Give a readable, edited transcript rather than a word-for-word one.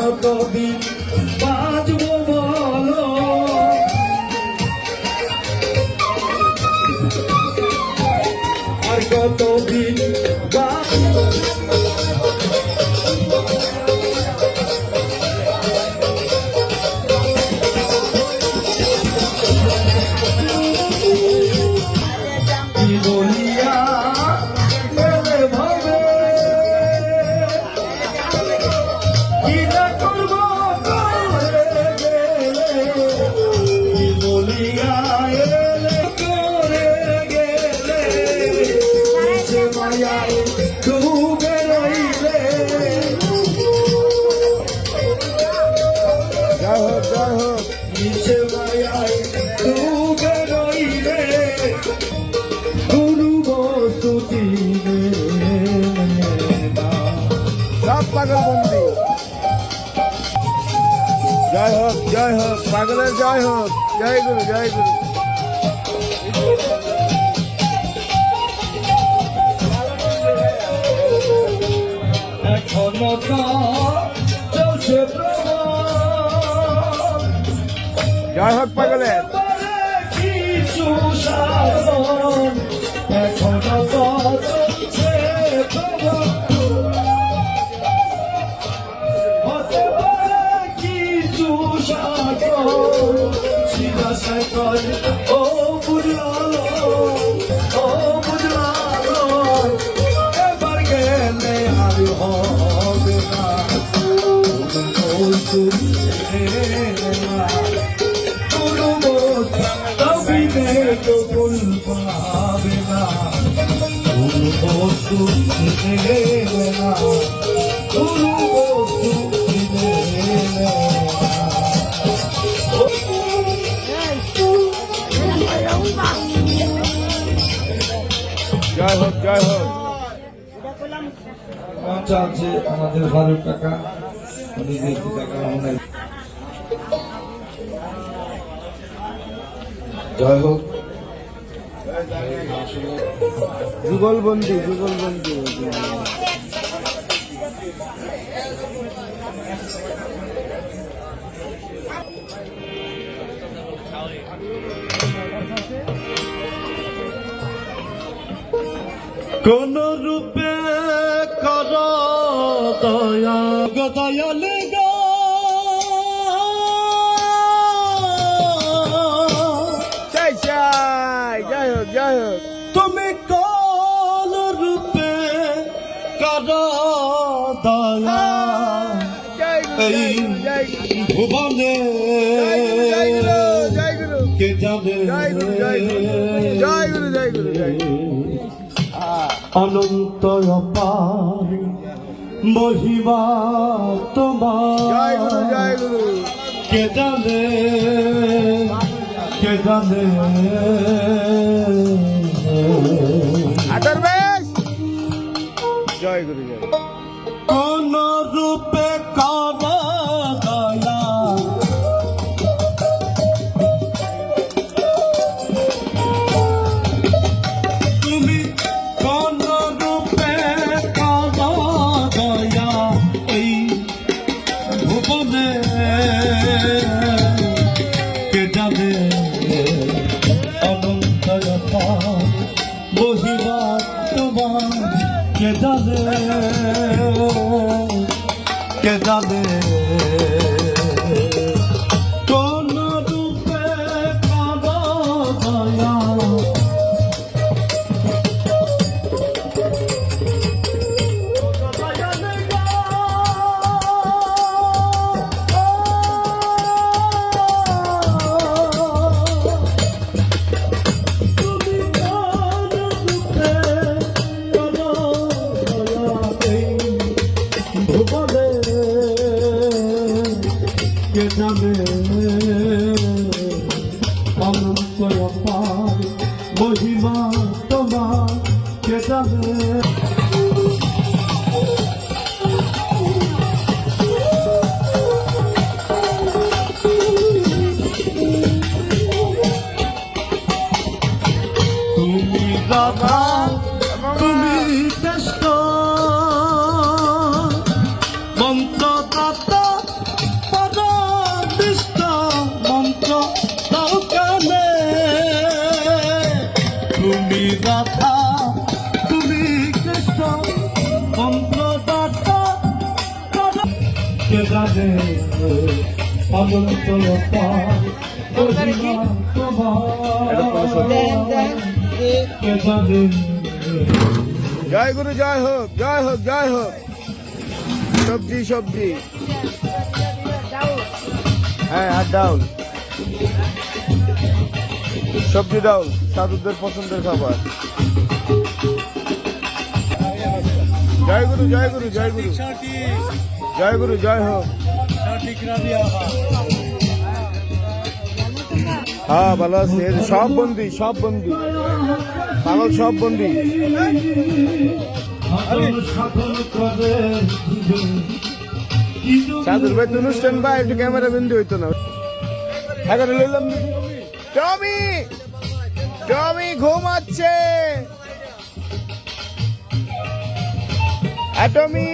কতদিন বাঁচবো বলো আর কতদিন পাগলবন্দি জয় হোক পাগলের জয় হোক জয় গুরু জয় গুরু এখনো চলছে জয় হোক পাগলের কিছু শাসন এখনো চলছে ও বুঝলাম এবার গেলে আর হবে না কোনো বস্তুতে তো ভুল পাবে না কোনো বস্তু দেবে না কোনো বস্তু দেবে না জয় হোক জয় হোক আছে আমাদের ফারুক টাকা টাকা জয় হোক যুগলবন্দি কোন রূপে কর দয়া দয়াল গো জয় হোক তুমি কোন রূপে কর দয়া এই ভুবনে কে জানে জয় গুরু অনন্ত অপার মহিমা তোমার জয় গুরু কে জানে আদর বেশ জয় গুরু কোন রূপে কর দয়া তুমি কোন রূপে কর দয়া এই ভুবনে কে জানে অনন্ত মহিমা তোমার কে জানে কোন রূপে কর দয়া অনন্ত অপার মহিমা তোমার কে জানে তুমি দাদা তুমি শ্রেষ্ঠ মন্ত্রদাতা জানে অনন্ত অপার মহিমা তোমার কে জানে জয় গুরু, জয় হোক, জয় হোক, জয় হোক। সবজি সবজি, হ্যাঁ, আর ডাউল, সবজি ডাউল, সাধুদের পছন্দের খাবার। জয় গুরু, জয় গুরু, জয় গুরু, জয় গুরু, জয় হোক। হ্যাঁ, ভালো আছে। এই যে সব বন্দি, সব বন্দি, পাগল সব বন্দি। সাধুর ভাই তো অনুষ্ঠান ভাই, একটু ক্যামেরা বন্দি হইতো না। এখন লইলাম টমি, টমি ঘুমাচ্ছে। টমি